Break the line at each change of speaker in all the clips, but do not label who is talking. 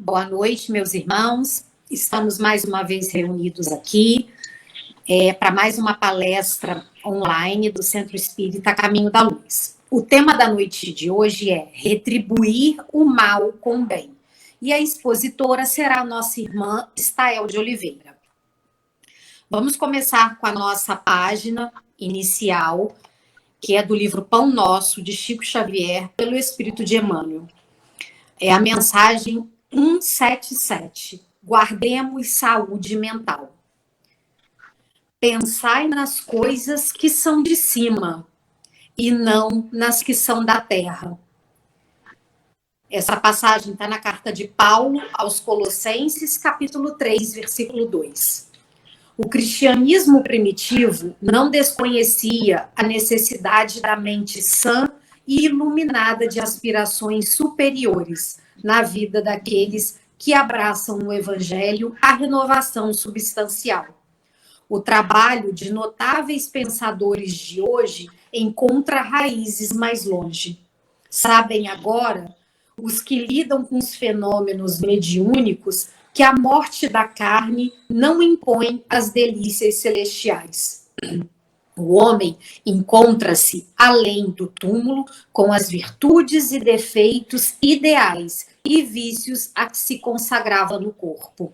Boa noite, meus irmãos. Estamos mais uma vez reunidos aqui para mais uma palestra online do Centro Espírita Caminho da Luz. O tema da noite de hoje é retribuir o mal com o bem. E a expositora será a nossa irmã Estael de Oliveira. Vamos começar com a nossa página inicial, que é do livro Pão Nosso, de Chico Xavier, pelo Espírito de Emmanuel. É a mensagem 177. Guardemos saúde mental. Pensai nas coisas que são de cima e não nas que são da terra. Essa passagem está na carta de Paulo aos Colossenses, capítulo 3, versículo 2. O cristianismo primitivo não desconhecia a necessidade da mente sã e iluminada de aspirações superiores na vida daqueles que abraçam no Evangelho a renovação substancial. O trabalho de notáveis pensadores de hoje encontra raízes mais longe. Sabem agora, os que lidam com os fenômenos mediúnicos, que a morte da carne não impõe as delícias celestiais. O homem encontra-se além do túmulo com as virtudes e defeitos ideais e vícios a que se consagrava no corpo.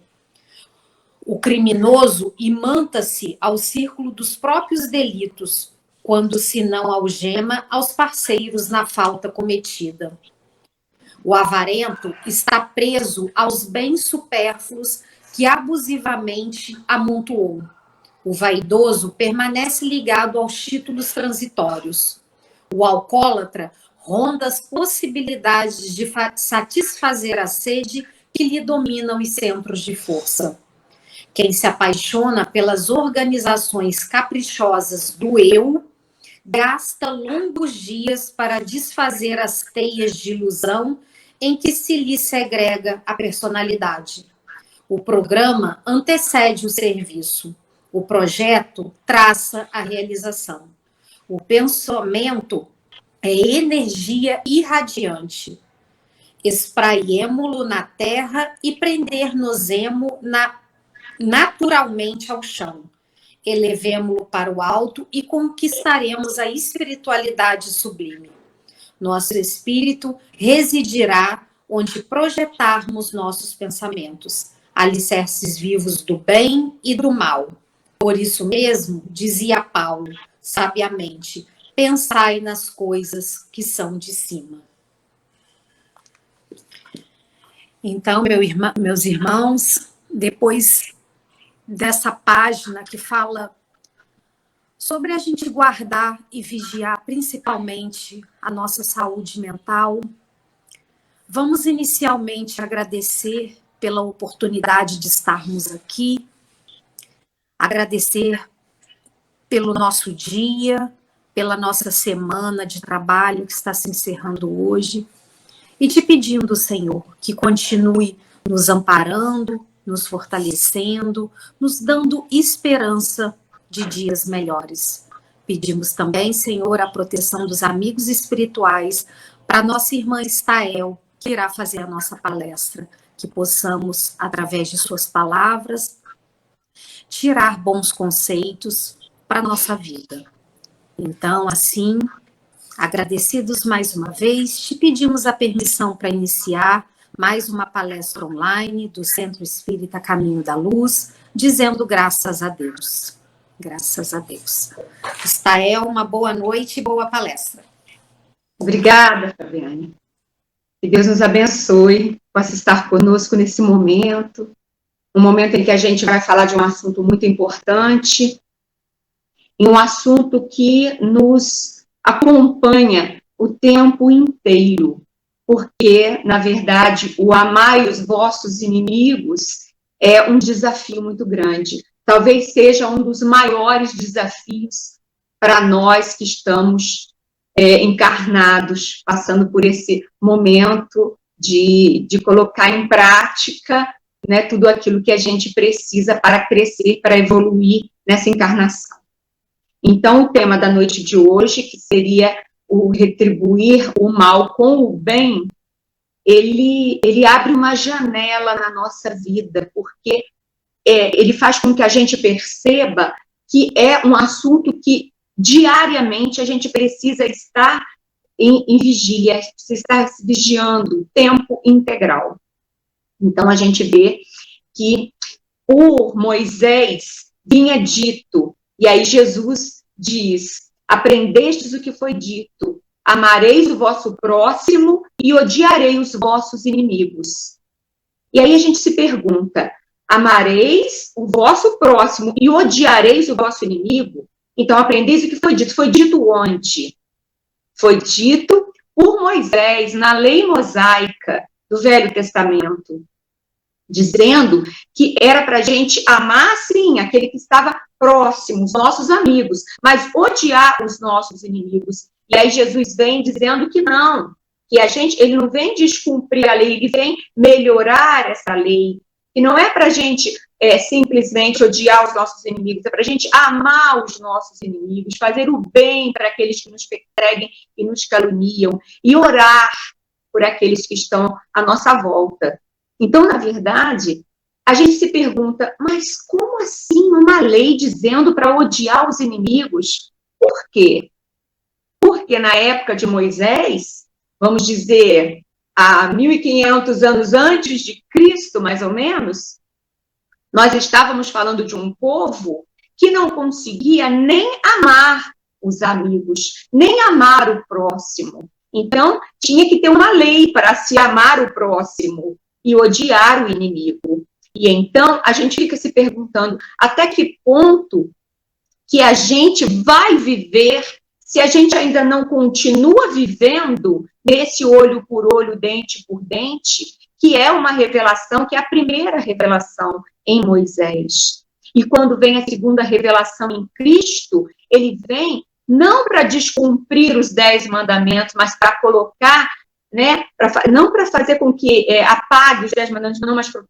O criminoso imanta-se ao círculo dos próprios delitos, quando se não algema aos parceiros na falta cometida. O avarento está preso aos bens supérfluos que abusivamente amontoou. O vaidoso permanece ligado aos títulos transitórios. O alcoólatra ronda as possibilidades de satisfazer a sede que lhe dominam os centros de força. Quem se apaixona pelas organizações caprichosas do eu, gasta longos dias para desfazer as teias de ilusão em que se lhe segrega a personalidade. O programa antecede o serviço. O projeto traça a realização. O pensamento é energia irradiante. Espraiemo-lo na terra e prender-nos-emo naturalmente ao chão. Elevemo-lo para o alto e conquistaremos a espiritualidade sublime. Nosso espírito residirá onde projetarmos nossos pensamentos, alicerces vivos do bem e do mal. Por isso mesmo, dizia Paulo, sabiamente, pensai nas coisas que são de cima. Então, meus irmãos, depois dessa página que fala sobre a gente guardar e vigiar principalmente a nossa saúde mental, vamos inicialmente agradecer pela oportunidade de estarmos aqui, agradecer pelo nosso dia, pela nossa semana de trabalho que está se encerrando hoje, e te pedindo, Senhor, que continue nos amparando, nos fortalecendo, nos dando esperança de dias melhores. Pedimos também, Senhor, a proteção dos amigos espirituais para nossa irmã Estael, que irá fazer a nossa palestra, que possamos, através de suas palavras, tirar bons conceitos para a nossa vida. Então, assim, agradecidos mais uma vez, te pedimos a permissão para iniciar mais uma palestra online do Centro Espírita Caminho da Luz, dizendo graças a Deus. Graças a Deus. Estael, uma boa noite e boa palestra.
Obrigada, Fabiane. Que Deus nos abençoe, possa estar conosco nesse momento, um momento em que a gente vai falar de um assunto muito importante, e um assunto que nos acompanha o tempo inteiro, porque, na verdade, o amai os vossos inimigos é um desafio muito grande. Talvez seja um dos maiores desafios para nós que estamos encarnados, passando por esse momento de colocar em prática, né, tudo aquilo que a gente precisa para crescer, para evoluir nessa encarnação. Então, o tema da noite de hoje, que seria o retribuir o mal com o bem, ele abre uma janela na nossa vida, porque ele faz com que a gente perceba que é um assunto que diariamente a gente precisa estar em vigília, precisa estar se vigiando, tempo integral. Então, a gente vê que por Moisés vinha dito, e aí Jesus diz, aprendestes o que foi dito, amareis o vosso próximo e odiarei os vossos inimigos. E aí a gente se pergunta, amareis o vosso próximo e odiareis o vosso inimigo? Então, aprendeis o que foi dito. Foi dito onde? Foi dito por Moisés, na lei mosaica do Velho Testamento, dizendo que era para a gente amar, sim, aquele que estava próximo, os nossos amigos, mas odiar os nossos inimigos. E aí Jesus vem dizendo que não, que ele não vem descumprir a lei, ele vem melhorar essa lei. E não é para a gente simplesmente odiar os nossos inimigos, é para a gente amar os nossos inimigos, fazer o bem para aqueles que nos perseguem e nos caluniam, e orar por aqueles que estão à nossa volta. Então, na verdade, a gente se pergunta, mas como assim uma lei dizendo para odiar os inimigos? Por quê? Porque na época de Moisés, vamos dizer, há 1.500 anos antes de Cristo, mais ou menos, nós estávamos falando de um povo que não conseguia nem amar os amigos, nem amar o próximo. Então, tinha que ter uma lei para se amar o próximo e odiar o inimigo. E então, a gente fica se perguntando até que ponto que a gente vai viver se a gente ainda não continua vivendo nesse olho por olho, dente por dente, que é uma revelação, que é a primeira revelação em Moisés. E quando vem a segunda revelação em Cristo, ele vem não para descumprir os 10 mandamentos, mas para colocar, né, não para fazer com que apague os 10 mandamentos, não, mas para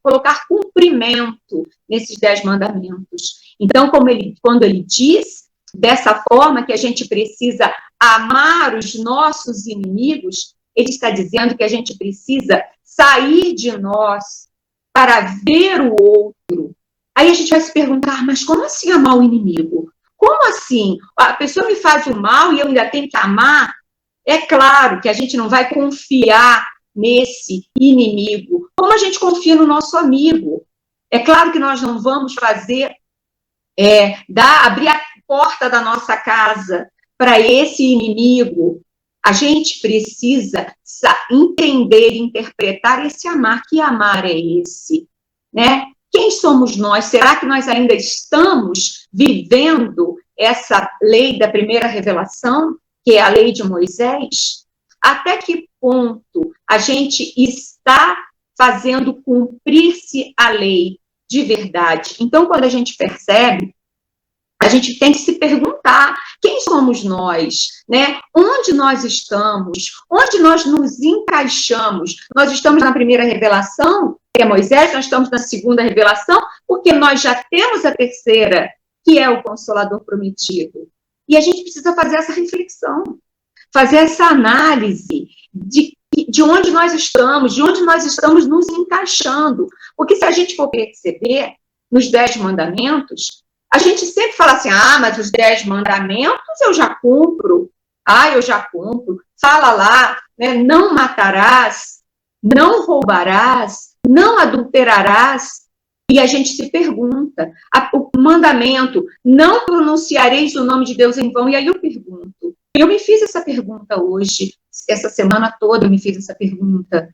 colocar cumprimento nesses 10 mandamentos. Então, quando ele diz dessa forma que a gente precisa amar os nossos inimigos, ele está dizendo que a gente precisa sair de nós para ver o outro. Aí a gente vai se perguntar, mas como assim amar o inimigo? Como assim? A pessoa me faz o mal e eu ainda tenho que amar? É claro que a gente não vai confiar nesse inimigo, como a gente confia no nosso amigo. É claro que nós não vamos fazer, abrir a porta da nossa casa para esse inimigo. A gente precisa entender, interpretar esse amar. Que amar é esse? Né? Quem somos nós? Será que nós ainda estamos vivendo essa lei da primeira revelação, que é a lei de Moisés? Até que ponto a gente está fazendo cumprir-se a lei de verdade? Então, quando a gente percebe, a gente tem que se perguntar, quem somos nós? Né? Onde nós estamos? Onde nós nos encaixamos? Nós estamos na primeira revelação, que é Moisés, nós estamos na segunda revelação, porque nós já temos a terceira, que é o Consolador Prometido. E a gente precisa fazer essa reflexão, fazer essa análise de onde nós estamos, de onde nós estamos nos encaixando. Porque se a gente for perceber, nos 10 mandamentos, a gente sempre fala assim, mas os 10 mandamentos eu já cumpro. Eu já cumpro. Fala lá, né, não matarás, não roubarás, não adulterarás. E a gente se pergunta, o mandamento, não pronunciareis o nome de Deus em vão. E aí eu pergunto, eu me fiz essa pergunta hoje, essa semana toda eu me fiz essa pergunta.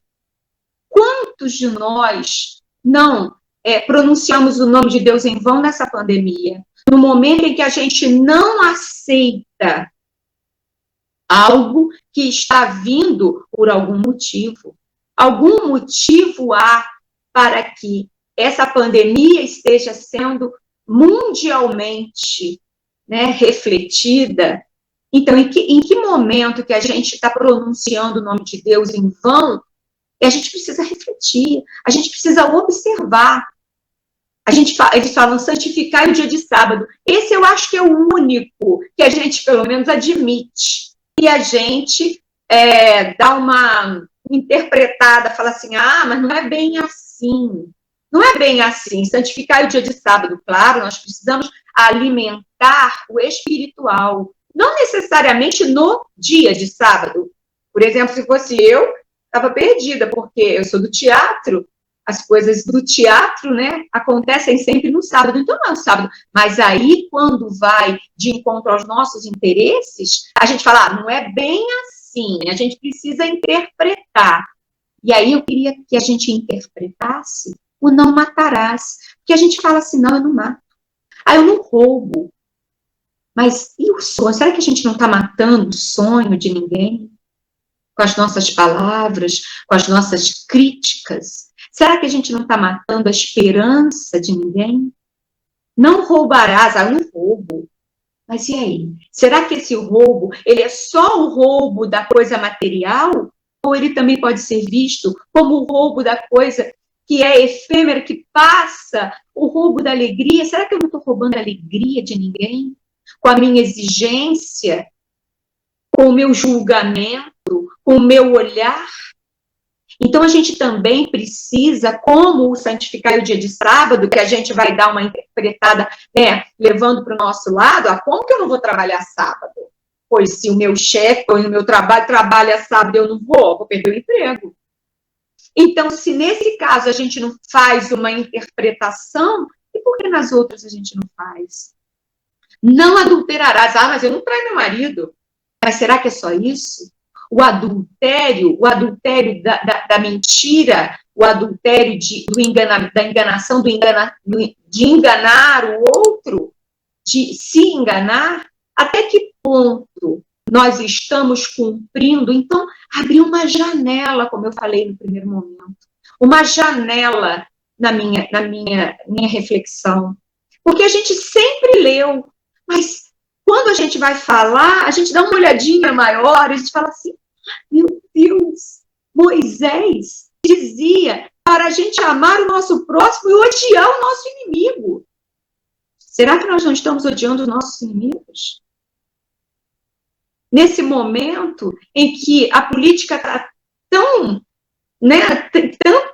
Quantos de nós não pronunciamos o nome de Deus em vão nessa pandemia? No momento em que a gente não aceita algo que está vindo por algum motivo. Algum motivo há para que essa pandemia esteja sendo mundialmente, né, refletida. Então, em que momento que a gente está pronunciando o nome de Deus em vão? E a gente precisa refletir, a gente precisa observar. Eles falam santificar o dia de sábado. Esse eu acho que é o único que a gente, pelo menos, admite. E a gente dá uma interpretada, fala assim, mas não é bem assim. Não é bem assim. Santificar o dia de sábado, claro, nós precisamos alimentar o espiritual. Não necessariamente no dia de sábado. Por exemplo, se fosse eu, estava perdida, porque eu sou do teatro, as coisas do teatro, né, acontecem sempre no sábado, então não é no sábado. Mas aí, quando vai de encontro aos nossos interesses, a gente fala, não é bem assim, a gente precisa interpretar. E aí eu queria que a gente interpretasse o não matarás. Porque a gente fala assim, não, eu não mato. Eu não roubo. Mas e o sonho? Será que a gente não está matando o sonho de ninguém? Com as nossas palavras, com as nossas críticas? Será que a gente não está matando a esperança de ninguém? Não roubarás, eu não roubo. Mas e aí? Será que esse roubo, ele é só o roubo da coisa material? Ou ele também pode ser visto como o roubo da coisa que é efêmera, que passa, o roubo da alegria? Será que eu não estou roubando a alegria de ninguém? Com a minha exigência? Com o meu julgamento? Com o meu olhar? Então, a gente também precisa, como o santificar o dia de sábado, que a gente vai dar uma interpretada, levando para o nosso lado, como que eu não vou trabalhar sábado? Pois se o meu chefe, ou no meu trabalho, trabalha sábado, eu não vou perder o emprego. Então, se nesse caso a gente não faz uma interpretação, e por que nas outras a gente não faz? Não adulterarás. Mas eu não traio meu marido. Mas será que é só isso? O adultério da mentira, o adultério da enganação, de enganar o outro, de se enganar, até que ponto nós estamos cumprindo? Então, abrir uma janela, como eu falei no primeiro momento, uma janela na minha reflexão. Porque a gente sempre leu, mas quando a gente vai falar, a gente dá uma olhadinha maior, a gente fala assim, meu Deus, Moisés dizia para a gente amar o nosso próximo e odiar o nosso inimigo. Será que nós não estamos odiando os nossos inimigos? Nesse momento em que a política está tão,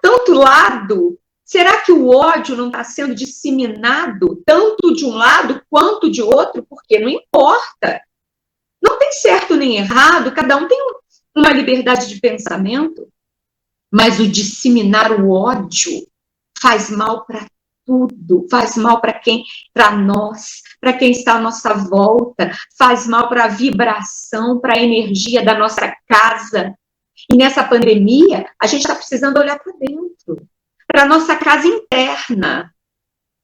tanto lado, será que o ódio não está sendo disseminado tanto de um lado quanto de outro? Porque não importa. Não tem certo nem errado, cada um tem uma liberdade de pensamento, mas o disseminar o ódio faz mal para tudo, faz mal para nós, para quem está à nossa volta, faz mal para a vibração, para a energia da nossa casa. E nessa pandemia, a gente está precisando olhar para dentro, para a nossa casa interna.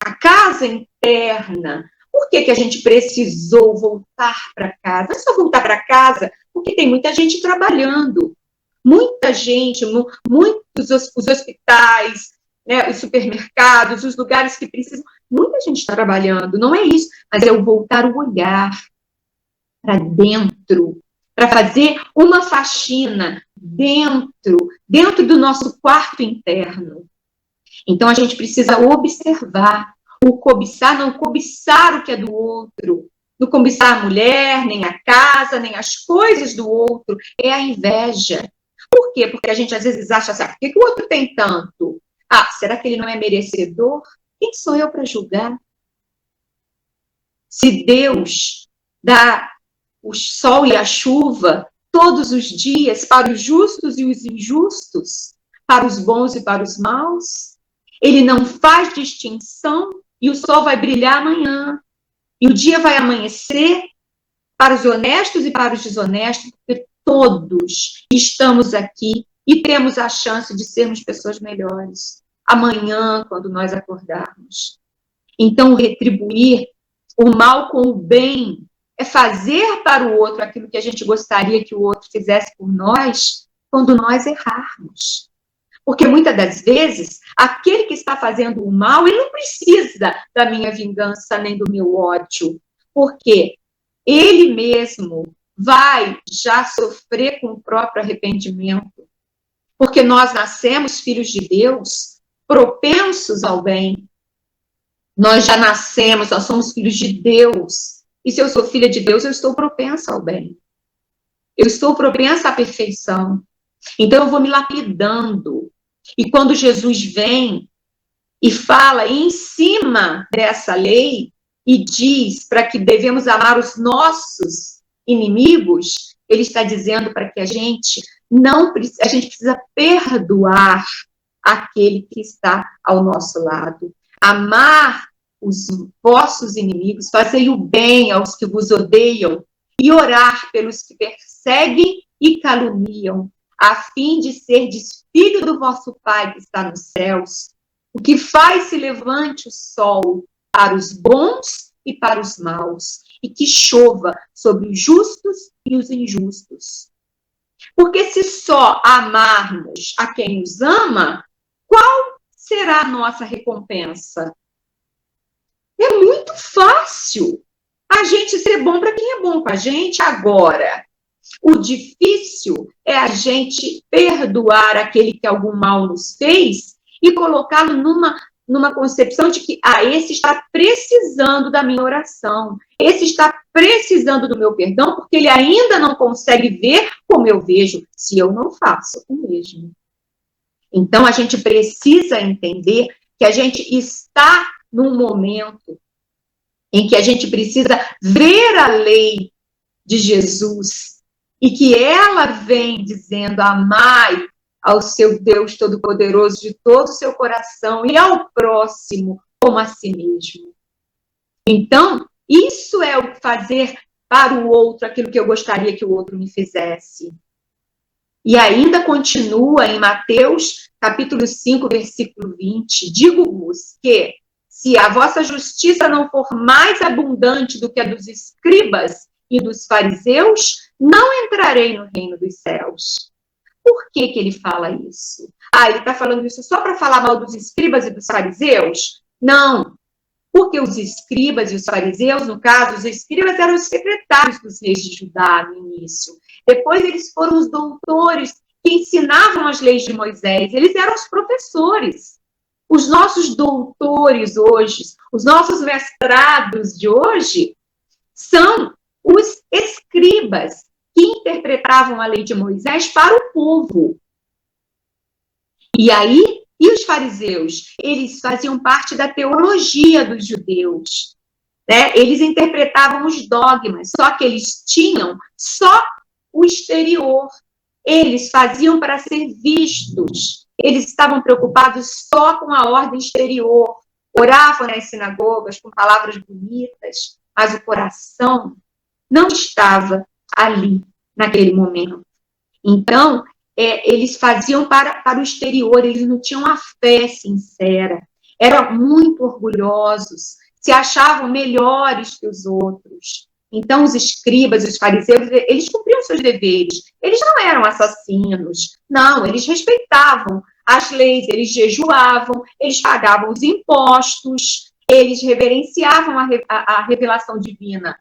A casa interna. Por que a gente precisou voltar para casa? Não é só voltar para casa, porque tem muita gente trabalhando. Muita gente, muitos os hospitais, os supermercados, os lugares que precisam. Muita gente está trabalhando, não é isso. Mas é o voltar o olhar para dentro, para fazer uma faxina dentro do nosso quarto interno. Então, a gente precisa observar. O cobiçar, não cobiçar o que é do outro, não cobiçar a mulher, nem a casa, nem as coisas do outro, é a inveja. Por quê? Porque a gente às vezes acha assim, por que o outro tem tanto? Será que ele não é merecedor? Quem sou eu para julgar? Se Deus dá o sol e a chuva todos os dias para os justos e os injustos, para os bons e para os maus, ele não faz distinção. E o sol vai brilhar amanhã. E o dia vai amanhecer para os honestos e para os desonestos, porque todos estamos aqui e temos a chance de sermos pessoas melhores. Amanhã, quando nós acordarmos. Então, retribuir o mal com o bem é fazer para o outro aquilo que a gente gostaria que o outro fizesse por nós quando nós errarmos. Porque muitas das vezes, aquele que está fazendo o mal, ele não precisa da minha vingança nem do meu ódio, porque ele mesmo vai já sofrer com o próprio arrependimento. Porque nós nascemos filhos de Deus, propensos ao bem. Nós já nascemos, nós somos filhos de Deus. E se eu sou filha de Deus, eu estou propensa ao bem. Eu estou propensa à perfeição. Então eu vou me lapidando. E quando Jesus vem e fala em cima dessa lei e diz para que devemos amar os nossos inimigos, ele está dizendo para que a gente precisa perdoar aquele que está ao nosso lado. Amar os vossos inimigos, fazei o bem aos que vos odeiam e orar pelos que perseguem e caluniam, a fim de serdes filho do vosso Pai que está nos céus, o que faz se levante o sol para os bons e para os maus, e que chova sobre os justos e os injustos. Porque se só amarmos a quem nos ama, qual será a nossa recompensa? É muito fácil a gente ser bom para quem é bom com a gente agora. O difícil é a gente perdoar aquele que algum mal nos fez e colocá-lo numa concepção de que esse está precisando da minha oração, esse está precisando do meu perdão, porque ele ainda não consegue ver como eu vejo, se eu não faço o mesmo. Então, a gente precisa entender que a gente está num momento em que a gente precisa ver a lei de Jesus e que ela vem dizendo: amai ao seu Deus Todo-Poderoso de todo o seu coração e ao próximo como a si mesmo. Então, isso é o fazer para o outro aquilo que eu gostaria que o outro me fizesse. E ainda continua em Mateus, capítulo 5, versículo 20. Digo-vos que, se a vossa justiça não for mais abundante do que a dos escribas e dos fariseus, não entrarei no reino dos céus. Por que ele fala isso? Ele está falando isso só para falar mal dos escribas e dos fariseus? Não. Porque os escribas e os fariseus, no caso, os escribas eram os secretários dos reis de Judá no início. Depois eles foram os doutores que ensinavam as leis de Moisés. Eles eram os professores. Os nossos doutores hoje, os nossos mestrados de hoje, são os escribas que interpretavam a lei de Moisés para o povo. E os fariseus? Eles faziam parte da teologia dos judeus. Né? Eles interpretavam os dogmas, só que eles tinham só o exterior. Eles faziam para ser vistos. Eles estavam preocupados só com a ordem exterior. Oravam nas sinagogas com palavras bonitas, mas o coração não estava ali, naquele momento. Então, eles faziam para o exterior, eles não tinham a fé sincera, eram muito orgulhosos, se achavam melhores que os outros. Então, os escribas, os fariseus, eles cumpriam seus deveres, eles não eram assassinos, não, eles respeitavam as leis, eles jejuavam, eles pagavam os impostos, eles reverenciavam a revelação divina,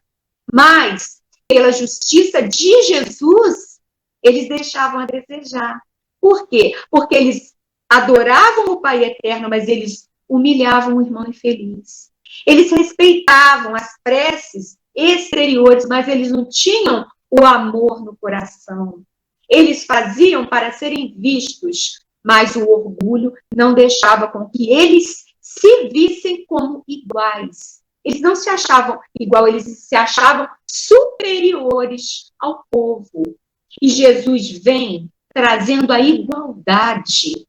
mas pela justiça de Jesus, eles deixavam a desejar. Por quê? Porque eles adoravam o Pai Eterno, mas eles humilhavam o irmão infeliz. Eles respeitavam as preces exteriores, mas eles não tinham o amor no coração. Eles faziam para serem vistos, mas o orgulho não deixava com que eles se vissem como iguais. Eles não se achavam igual, eles se achavam superiores ao povo. E Jesus vem trazendo a igualdade.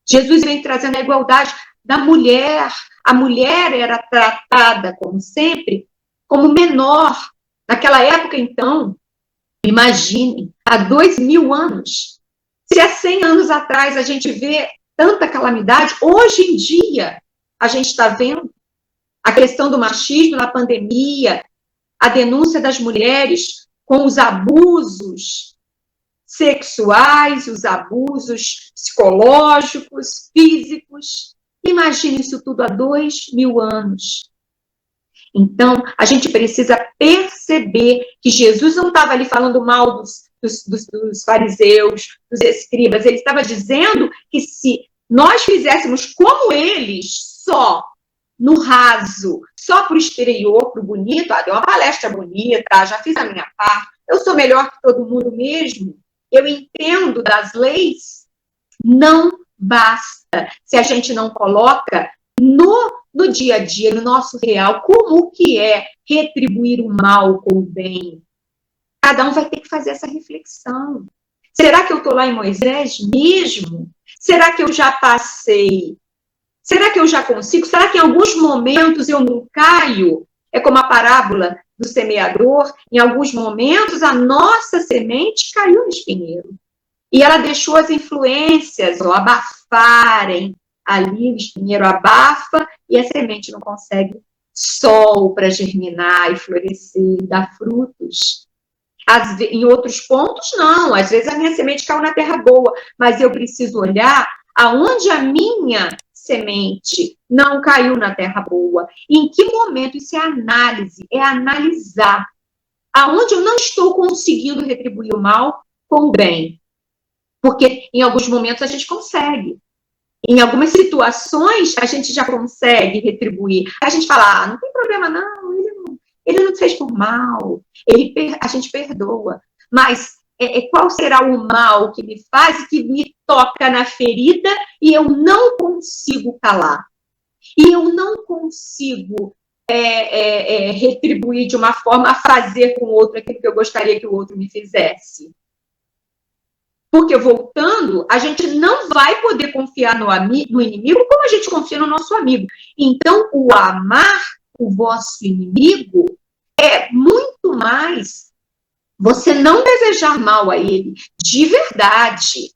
Jesus vem trazendo a igualdade da mulher. A mulher era tratada, como sempre, como menor. Naquela época, então, imagine, há 2000 anos. Se há 100 anos atrás a gente vê tanta calamidade, hoje em dia a gente está vendo a questão do machismo na pandemia, a denúncia das mulheres com os abusos sexuais, os abusos psicológicos, físicos. Imagine isso tudo há 2000 anos. Então, a gente precisa perceber que Jesus não estava ali falando mal dos fariseus, dos escribas. Ele estava dizendo que se nós fizéssemos como eles, só no raso, só para o exterior, para o bonito, deu uma palestra bonita, já fiz a minha parte, eu sou melhor que todo mundo mesmo. eu entendo das leis, não basta se a gente não coloca no dia a dia, no nosso real, como que é retribuir o mal com o bem. Cada um vai ter que fazer essa reflexão. Será que eu estou lá em Moisés mesmo? Será que eu já passei? Será que eu já consigo? Será que em alguns momentos eu não caio? É como a parábola do semeador. Em alguns momentos a nossa semente caiu no espinheiro. E ela deixou as influências abafarem. Ali o espinheiro abafa e a semente não consegue sol para germinar e florescer e dar frutos. Em outros pontos, não. Às vezes a minha semente caiu na terra boa, mas eu preciso olhar aonde a minha semente não caiu na terra boa. Em que momento? Isso é análise, é analisar. Aonde eu não estou conseguindo retribuir o mal com o bem. Porque em alguns momentos a gente consegue. Em algumas situações a gente já consegue retribuir. A gente fala, não tem problema não, ele não fez por mal, a gente perdoa. Mas qual será o mal que me faz, que me toca na ferida e eu não consigo calar? E eu não consigo retribuir de uma forma a fazer com o outro aquilo que eu gostaria que o outro me fizesse. Porque, voltando, a gente não vai poder confiar no inimigo como a gente confia no nosso amigo. Então, o amar o vosso inimigo é muito mais você não desejar mal a ele de verdade.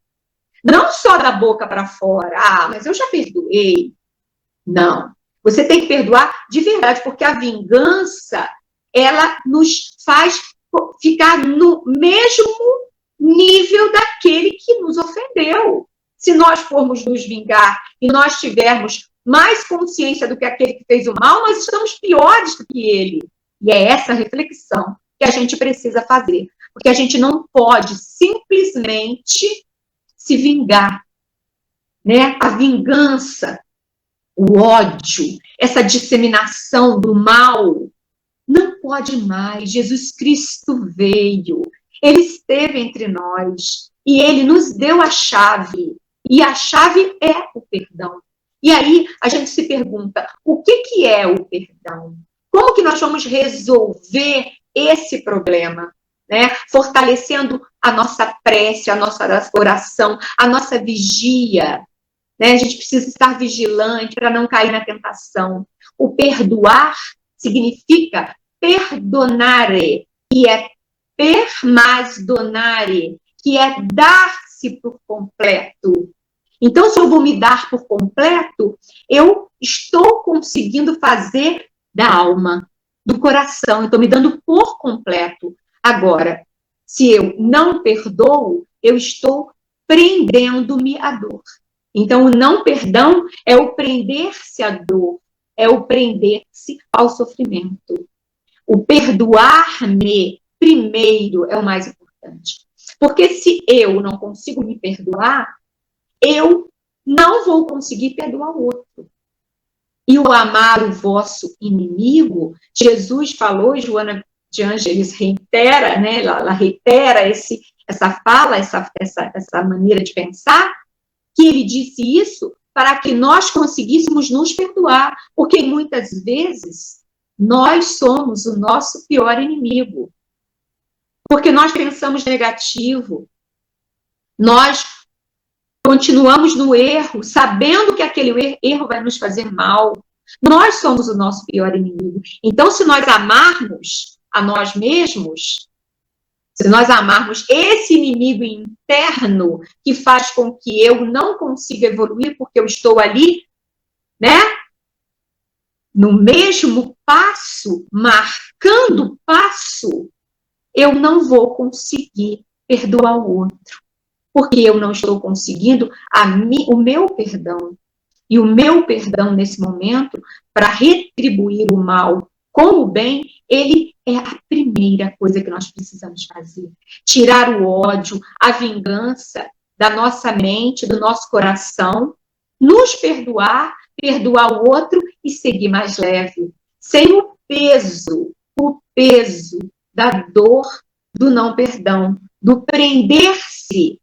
Não só da boca para fora. Mas eu já perdoei. Não. Você tem que perdoar de verdade, porque a vingança, ela nos faz ficar no mesmo nível daquele que nos ofendeu. Se nós formos nos vingar e nós tivermos mais consciência do que aquele que fez o mal, nós estamos piores do que ele. E é essa reflexão que a gente precisa fazer. Porque a gente não pode simplesmente se vingar. Né? A vingança, o ódio, essa disseminação do mal, não pode mais. Jesus Cristo veio. Ele esteve entre nós e ele nos deu a chave. E a chave é o perdão. E aí a gente se pergunta, o que é o perdão? Como que nós vamos resolver esse problema? Né? Fortalecendo a nossa prece, a nossa oração, a nossa vigia. Né? A gente precisa estar vigilante para não cair na tentação. O perdoar significa perdonare, e é permasdonare, que é dar-se por completo. Então, se eu vou me dar por completo, eu estou conseguindo fazer da alma, do coração, eu estou me dando por completo. Agora, se eu não perdoo, eu estou prendendo-me à dor. Então, o não perdão é o prender-se à dor, é o prender-se ao sofrimento. O perdoar-me primeiro é o mais importante. Porque se eu não consigo me perdoar, eu não vou conseguir perdoar o outro. E o amar o vosso inimigo, Jesus falou, Joana de Ângeles reitera, né, ela reitera essa fala, essa maneira de pensar, que ele disse isso para que nós conseguíssemos nos perdoar, porque muitas vezes nós somos o nosso pior inimigo. Porque nós pensamos negativo, nós continuamos no erro, sabendo que aquele erro vai nos fazer mal. Nós somos o nosso pior inimigo. Então, se nós amarmos a nós mesmos, se nós amarmos esse inimigo interno que faz com que eu não consiga evoluir porque eu estou ali, né? No mesmo passo, marcando passo, eu não vou conseguir perdoar o outro. Porque eu não estou conseguindo o meu perdão. E o meu perdão, nesse momento, para retribuir o mal com o bem, ele é a primeira coisa que nós precisamos fazer. Tirar o ódio, a vingança da nossa mente, do nosso coração, nos perdoar, perdoar o outro e seguir mais leve. Sem o peso da dor do não perdão, do prender-se prende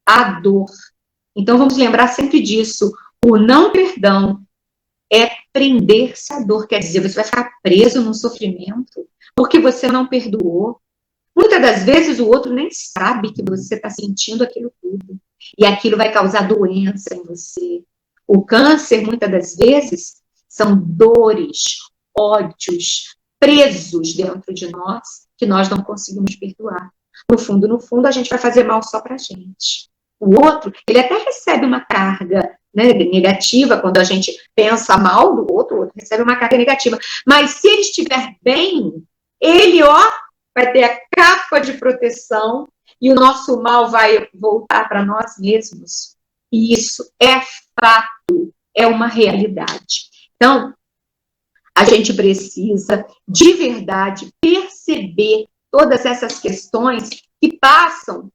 a dor. Então, vamos lembrar sempre disso. O não perdão é prender-se à dor. Quer dizer, você vai ficar preso no sofrimento porque você não perdoou. Muitas das vezes o outro nem sabe que você está sentindo aquilo tudo. E aquilo vai causar doença em você. O câncer, muitas das vezes, são dores, ódios, presos dentro de nós, que nós não conseguimos perdoar. No fundo, a gente vai fazer mal só para a gente. O outro, ele até recebe uma carga, né, negativa, quando a gente pensa mal do outro, o outro recebe uma carga negativa. Mas se ele estiver bem, ele, vai ter a capa de proteção e o nosso mal vai voltar para nós mesmos. E isso é fato, é uma realidade. Então, a gente precisa, de verdade, perceber todas essas questões que passam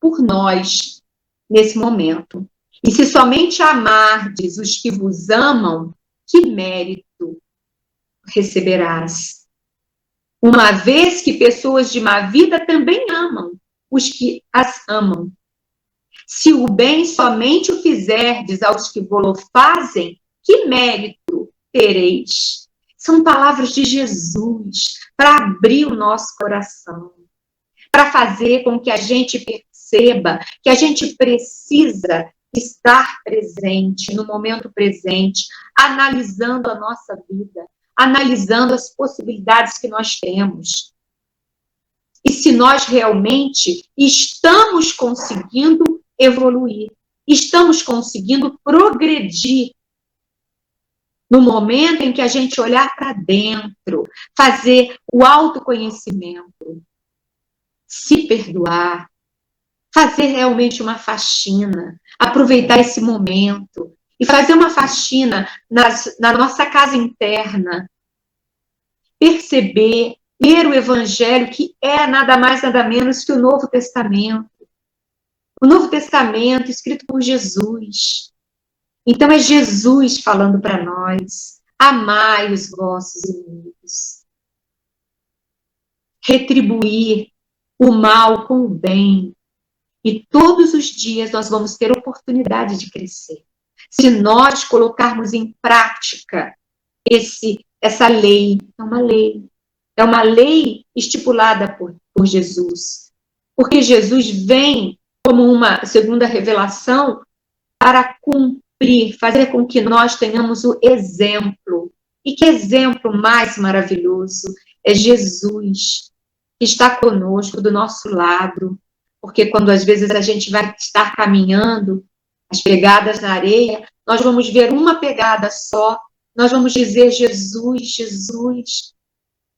por nós nesse momento. E se somente amardes os que vos amam, que mérito receberás? Uma vez que pessoas de má vida também amam os que as amam. Se o bem somente o fizerdes aos que vô-lo fazem, que mérito tereis? São palavras de Jesus para abrir o nosso coração, para fazer com que a gente perceba que a gente precisa estar presente, no momento presente, analisando a nossa vida, analisando as possibilidades que nós temos. E se nós realmente estamos conseguindo evoluir, estamos conseguindo progredir no momento em que a gente olhar para dentro, fazer o autoconhecimento, se perdoar, fazer realmente uma faxina, aproveitar esse momento e fazer uma faxina na nossa casa interna, perceber, ler o Evangelho, que é nada mais, nada menos que o Novo Testamento. O Novo Testamento escrito por Jesus. Então é Jesus falando para nós: amai os vossos inimigos. Retribuir o mal com o bem. E todos os dias nós vamos ter oportunidade de crescer. Se nós colocarmos em prática essa lei, é uma lei estipulada por Jesus. Porque Jesus vem como uma segunda revelação para cumprir, fazer com que nós tenhamos o exemplo. E que exemplo mais maravilhoso é Jesus, que está conosco, do nosso lado. Porque quando às vezes a gente vai estar caminhando, as pegadas na areia, nós vamos ver uma pegada só, nós vamos dizer: Jesus, Jesus.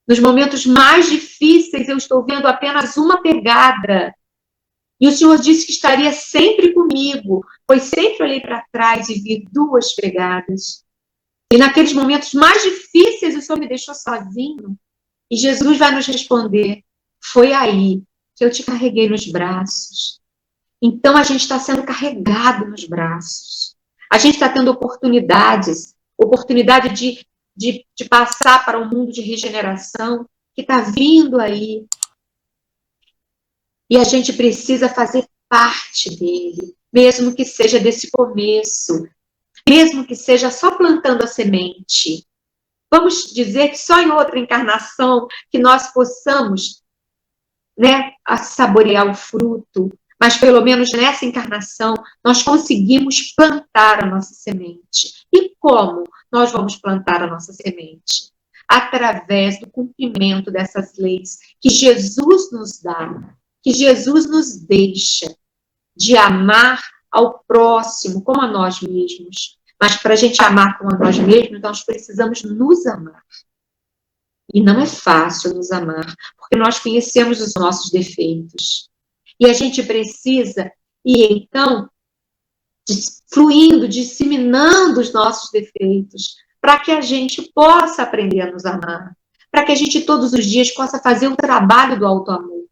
Nos momentos mais difíceis eu estou vendo apenas uma pegada. E o Senhor disse que estaria sempre comigo, pois sempre olhei para trás e vi 2 pegadas. E naqueles momentos mais difíceis o Senhor me deixou sozinho. E Jesus vai nos responder: foi aí que eu te carreguei nos braços. Então a gente está sendo carregado nos braços. A gente está tendo oportunidade de passar para um mundo de regeneração que está vindo aí. E a gente precisa fazer parte dele, mesmo que seja desse começo, mesmo que seja só plantando a semente. Vamos dizer que só em outra encarnação que nós possamos, a saborear o fruto, mas pelo menos nessa encarnação nós conseguimos plantar a nossa semente. E como nós vamos plantar a nossa semente? Através do cumprimento dessas leis que Jesus nos dá, que Jesus nos deixa, de amar ao próximo como a nós mesmos. Mas para a gente amar como a nós mesmos, nós precisamos nos amar. E não é fácil nos amar, porque nós conhecemos os nossos defeitos. E a gente precisa ir, então, fluindo, disseminando os nossos defeitos, para que a gente possa aprender a nos amar, para que a gente todos os dias possa fazer o trabalho do autoamor,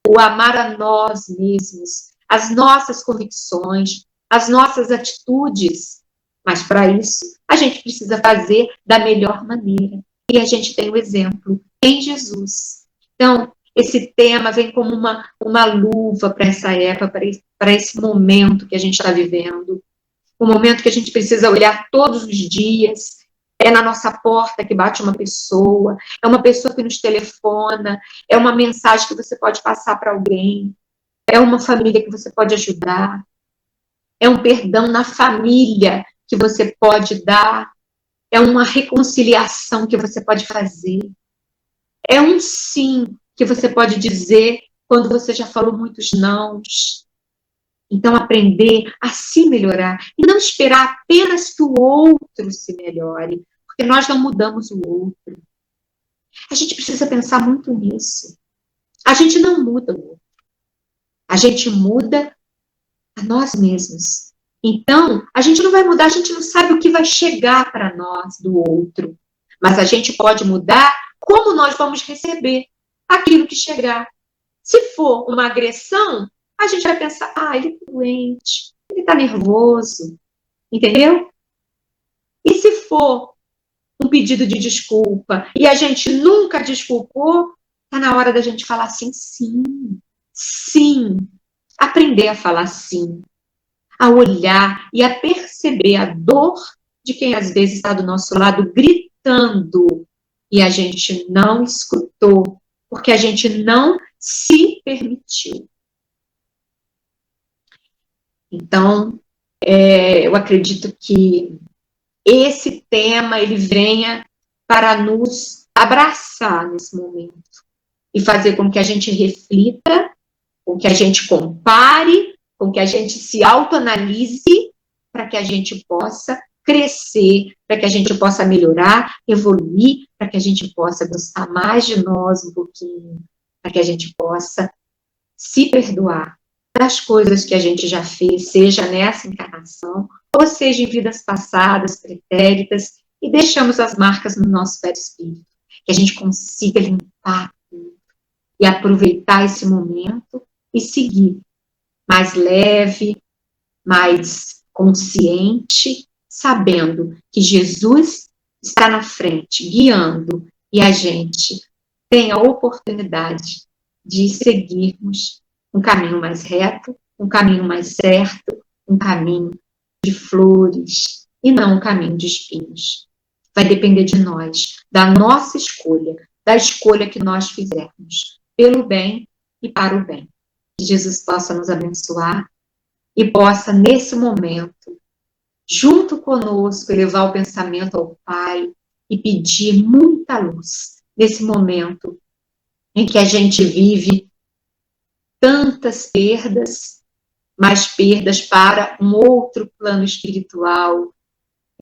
o amar a nós mesmos, as nossas convicções, as nossas atitudes. Mas para isso, a gente precisa fazer da melhor maneira. E a gente tem o exemplo em Jesus. Então, esse tema vem como uma luva para essa época, para esse momento que a gente está vivendo. Um momento que a gente precisa olhar todos os dias. É na nossa porta que bate uma pessoa, é uma pessoa que nos telefona, é uma mensagem que você pode passar para alguém, é uma família que você pode ajudar, é um perdão na família que você pode dar, é uma reconciliação que você pode fazer, é um sim que você pode dizer quando você já falou muitos nãos. Então, aprender a se melhorar e não esperar apenas que o outro se melhore, porque nós não mudamos o outro. A gente precisa pensar muito nisso. A gente não muda o outro. A gente muda a nós mesmos. Então, a gente não vai mudar, a gente não sabe o que vai chegar para nós do outro. Mas a gente pode mudar como nós vamos receber aquilo que chegar. Se for uma agressão, a gente vai pensar, ele está doente, ele está nervoso, entendeu? E se for um pedido de desculpa e a gente nunca desculpou, está na hora da gente falar assim, sim, sim. Aprender a falar sim, a olhar e a perceber a dor de quem às vezes está do nosso lado gritando e a gente não escutou, porque a gente não se permitiu. Então, eu acredito que esse tema ele venha para nos abraçar nesse momento e fazer com que a gente reflita, com que a gente compare, com que a gente se autoanalise, para que a gente possa crescer, para que a gente possa melhorar, evoluir, para que a gente possa gostar mais de nós um pouquinho, para que a gente possa se perdoar das coisas que a gente já fez, seja nessa encarnação, ou seja em vidas passadas, pretéritas, e deixamos as marcas no nosso perispírito, que a gente consiga limpar tudo e aproveitar esse momento e seguir mais leve, mais consciente, sabendo que Jesus está na frente, guiando, e a gente tem a oportunidade de seguirmos um caminho mais reto, um caminho mais certo, um caminho de flores e não um caminho de espinhos. Vai depender de nós, da nossa escolha, da escolha que nós fizermos, pelo bem e para o bem. Que Jesus possa nos abençoar e possa, nesse momento, junto conosco, elevar o pensamento ao Pai e pedir muita luz nesse momento em que a gente vive tantas perdas, mas perdas para um outro plano espiritual,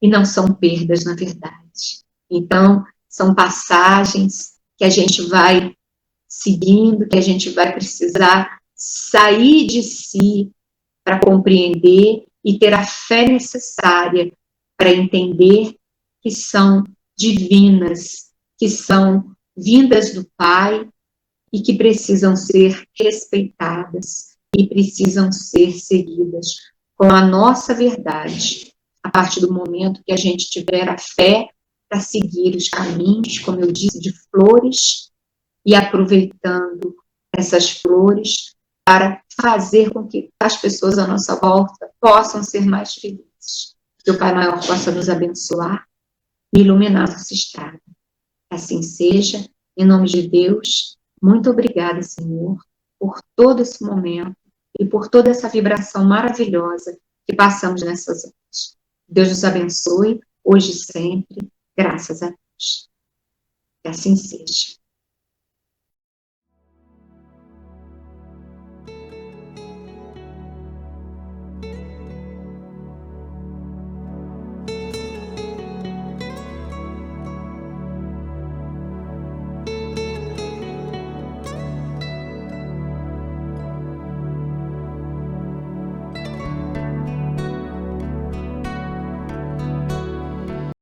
e não são perdas na verdade. Então, são passagens que a gente vai seguindo, que a gente vai precisar sair de si para compreender e ter a fé necessária para entender que são divinas, que são vindas do Pai e que precisam ser respeitadas e precisam ser seguidas com a nossa verdade, a partir do momento que a gente tiver a fé para seguir os caminhos, como eu disse, de flores, e aproveitando essas flores para fazer com que as pessoas à nossa volta possam ser mais felizes. Que o Pai Maior possa nos abençoar e iluminar nossa estrada. Assim seja, em nome de Deus. Muito obrigada, Senhor, por todo esse momento e por toda essa vibração maravilhosa que passamos nessas horas. Deus nos abençoe, hoje e sempre, graças a Deus. Que assim seja.